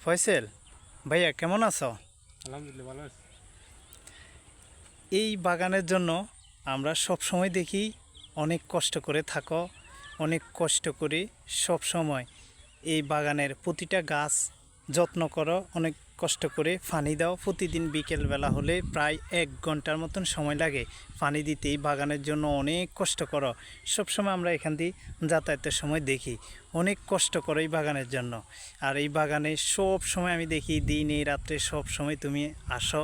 ফয়সেল ভাইয়া কেমন আছো? আলহামদুলিল্লাহ ভালো আছি। এই বাগানের জন্য আমরা সব সময় দেখি অনেক কষ্ট করে থাকো, অনেক কষ্ট করে সব সময় এই বাগানের প্রতিটা গাছ যত্ন করো, অনেক কষ্ট করে পানি দাও। প্রতিদিন বিকেলবেলা হলে প্রায় 1 ঘন্টার মতন সময় লাগে পানি দিতে। এই বাগানের জন্য অনেক কষ্ট করো। সবসময় আমরা এখান দিয়ে যাতায়াতের সময় দেখি অনেক কষ্ট করো এই বাগানের জন্য। আর এই বাগানে সব সময় আমি দেখি দিনে রাত্রে সব সময় তুমি আসো,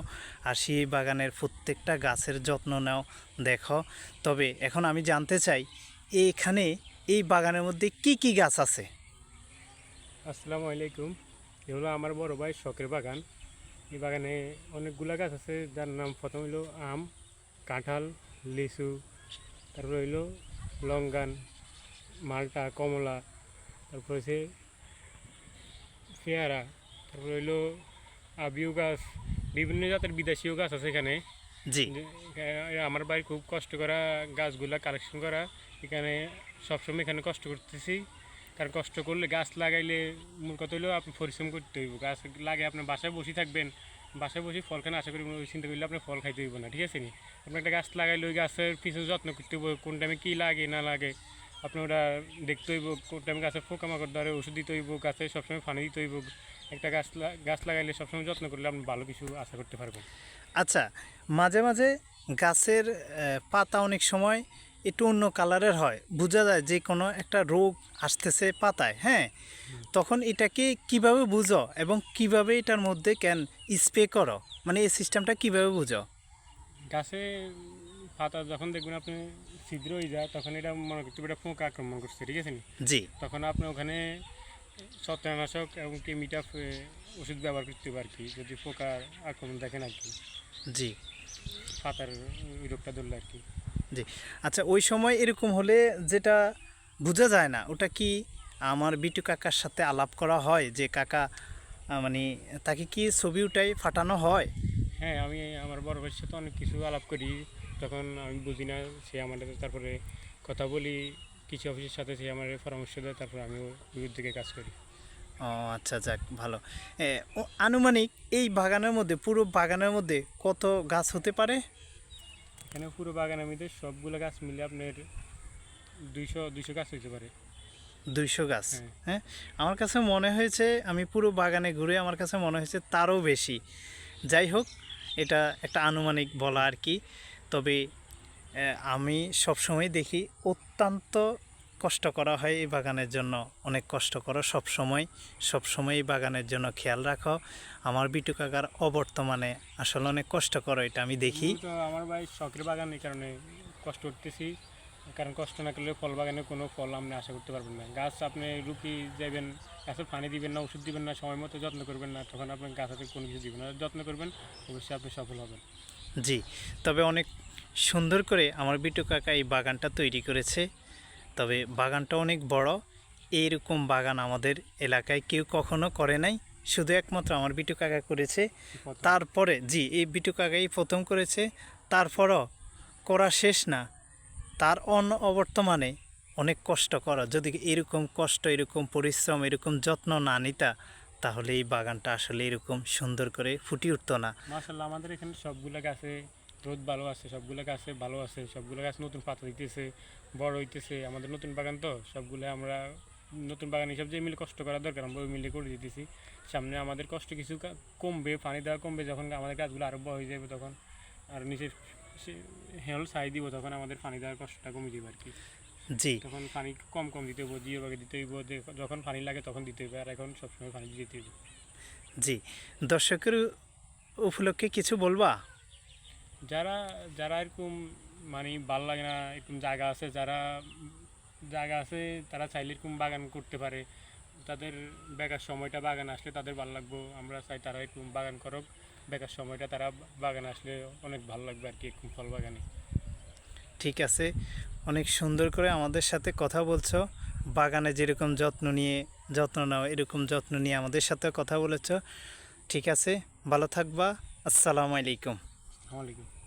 আসি এই বাগানের প্রত্যেকটা গাছের যত্ন নাও, দেখো। তবে এখন আমি জানতে চাই এইখানে এই বাগানের মধ্যে কি কি গাছ আছে? আসসালামু আলাইকুম। এ হলো আমার বড় ভাই শখের বাগান। এই বাগানে অনেকগুলা গাছ আছে, যার নাম প্রথম হইলো আম, কাঁঠাল, লিচু, তারপর হইলো লঙ্গান, মালটা, কমলা, তারপর হচ্ছে পেয়ারা, তারপর হইলো আবিউ গাছ, বিভিন্ন জাতের বিদেশিও গাছ আছে এখানে। জি। আমার ভাই খুব কষ্ট করা গাছগুলা কালেকশন করা। এখানে সবসময় এখানে কষ্ট করতেছি, কারণ কষ্ট করলে গাছ লাগাইলে মূল কথা হলেও আপনি পরিশ্রম করতে হইব। গাছ লাগে আপনার বাসায় বসে থাকবেন, বাসায় বসে ফল খান, আশা করি ওই চিন্তা করলে আপনার ফল খাইতে হইব না, ঠিক আছে নি? আপনি একটা গাছ লাগাইলে ওই গাছের পিছনে যত্ন করতে হইব, কোন টাইমে কী লাগে না লাগে আপনি ওটা দেখতে হইব, কোন টাইমে গাছের পোকামাকড় ধরে ওষুধ দিতে হইব, গাছে সবসময় পানি দিতে হইব। একটা গাছ লাগাইলে সবসময় যত্ন করলে আপনি ভালো কিছু আশা করতে পারবেন। আচ্ছা, মাঝে মাঝে গাছের পাতা অনেক সময় একটু অন্য কালারের হয়, বোঝা যায় যে কোনো একটা রোগ আসতেছে পাতায়, হ্যাঁ? তখন এটাকে কিভাবে বুঝো এবং কিভাবে এটার মধ্যে ক্যান স্প্রে করো, মানে এই সিস্টেমটা কিভাবে বুঝো? গাছে পাতা যখন দেখবেন আপনি ছিদ্র হয়ে যায়, তখন এটা মনে করতে হবে এটা পোকা আক্রমণ করছে, ঠিক আছে নি? জি। তখন আপনি ওখানে ছত্রাকনাশক এবং কেমিটা ওষুধ ব্যবহার করতে পারি কি, যদি পোকার আক্রমণ দেখেন আর কি, জি। পাতার ওই রোগটা ধরলে আর কি। জি। আচ্ছা, ওই সময় এরকম হলে যেটা বোঝা যায় না, ওটা কি আমার বিটু কাকার সাথে আলাপ করা হয় যে কাকা, মানে তাকে কি ছবি উঠাই ফাটানো হয়? হ্যাঁ, আমি আমার বড় ভাইয়ের সাথে অনেক কিছু আলাপ করি, তখন আমি বুঝি না সে আমাদের তারপরে কথা বলি, কৃষি অফিসের সাথে সে আমার পরামর্শ দেয়, তারপরে আমিও ওই দিকে কাজ করি। ও আচ্ছা, যাক ভালো। আনুমানিক এই বাগানের মধ্যে, পুরো বাগানের মধ্যে কত গাছ হতে পারে? এখানে পুরো বাগানের মধ্যে সবগুলো গাছ মিলে আপনার 200 গাছ হইতে পারে। 200 গাছ? হ্যাঁ। হ্যাঁ, আমার কাছে মনে হয়েছে, আমি পুরো বাগানে ঘুরে আমার কাছে মনে হয়েছে তারও বেশি। যাই হোক, এটা একটা আনুমানিক বলা আর কি। তবে আমি সবসময় দেখি অত্যন্ত কষ্ট করা হয় এই বাগানের জন্য, অনেক কষ্ট করো সবসময় এই বাগানের জন্য খেয়াল রাখো। আমার বিটু কাকার অবর্তমানে আসলে অনেক কষ্ট করো, এটা আমি দেখি। তো আমার ভাই শখের বাগান, এই কারণে কষ্ট করতেছি, কারণ কষ্ট না করলে ফল বাগানে কোনো ফল আপনি আশা করতে পারবেন না। গাছ আপনি রুপি যাবেন, গাছের পানি দিবেন না, ওষুধ দিবেন না, সময় মতো যত্ন করবেন না, তখন আপনার গাছ হাতে কোনো কিছু দিবেন না। যত্ন করবেন, অবশ্যই আপনি সফল হবেন। জি। তবে অনেক সুন্দর করে আমার বিটু কাকা এই বাগানটা তৈরি করেছে। তবে বাগানটা অনেক বড়। এইরকম বাগান আমাদের এলাকায় কেউ কখনো করে নাই, শুধু একমাত্র আমার বিটু কাকা করেছে। তারপরে জি, এই বিটু কাকাই প্রথম করেছে। তারপরও করা শেষ না, তার অবর্তমানে অনেক কষ্ট করা। যদি এরকম কষ্ট, এরকম পরিশ্রম, এরকম যত্ন না নিতা, তাহলে এই বাগানটা আসলে এরকম সুন্দর করে ফুটে উঠতো না। মাশাআল্লাহ, আমাদের এখানে সবগুলো গাছে রোদ ভালো আছে, সবগুলো গাছে ভালো আছে, সবগুলো গাছ নতুন পাতা দিতেছে, বড় হইতেছে। আমাদের নতুন বাগান তো, সবগুলো আমরা নতুন বাগান হিসাবে যে মিলে কষ্ট করা দরকার আমরা ওই মিলে করে দিতেছি। সামনে আমাদের কষ্ট কিছু কমবে, পানি দেওয়া কমবে, যখন আমাদের গাছগুলো আরও বড় হয়ে যাবে, তখন আর নিচে হেল ছাই দিব, তখন আমাদের পানি দেওয়ার কষ্টটা কমে যাবে আর কি। জি। তখন পানি কম কম দিতে হইব, দিয়ে ভাগে দিতে হইব, যখন পানি লাগে তখন দিতে হইবে, আর এখন সবসময় পানি দিতে হইব। জি। দর্শকের উপলক্ষে কিছু বলবা? যারা যারা এরকম মানে ভাল লাগে না, এরকম জায়গা আছে তারা চাইলে এরকম বাগান করতে পারে। তাদের বেকার সময়টা বাগান আসলে তাদের ভালো লাগবে। আমরা চাই তারা এরকম বাগান করুক, বেকার সময়টা তারা বাগান আসলে অনেক ভালো লাগবে আর কি, এরকম ফল বাগানে। ঠিক আছে, অনেক সুন্দর করে আমাদের সাথে কথা বলছো। বাগানে যেরকম যত্ন নাও, এরকম যত্ন নিয়ে আমাদের সাথে কথা বলেছো। ঠিক আছে, ভালো থাকবা। আসসালামু আলাইকুম। আসসালামু আলাইকুম।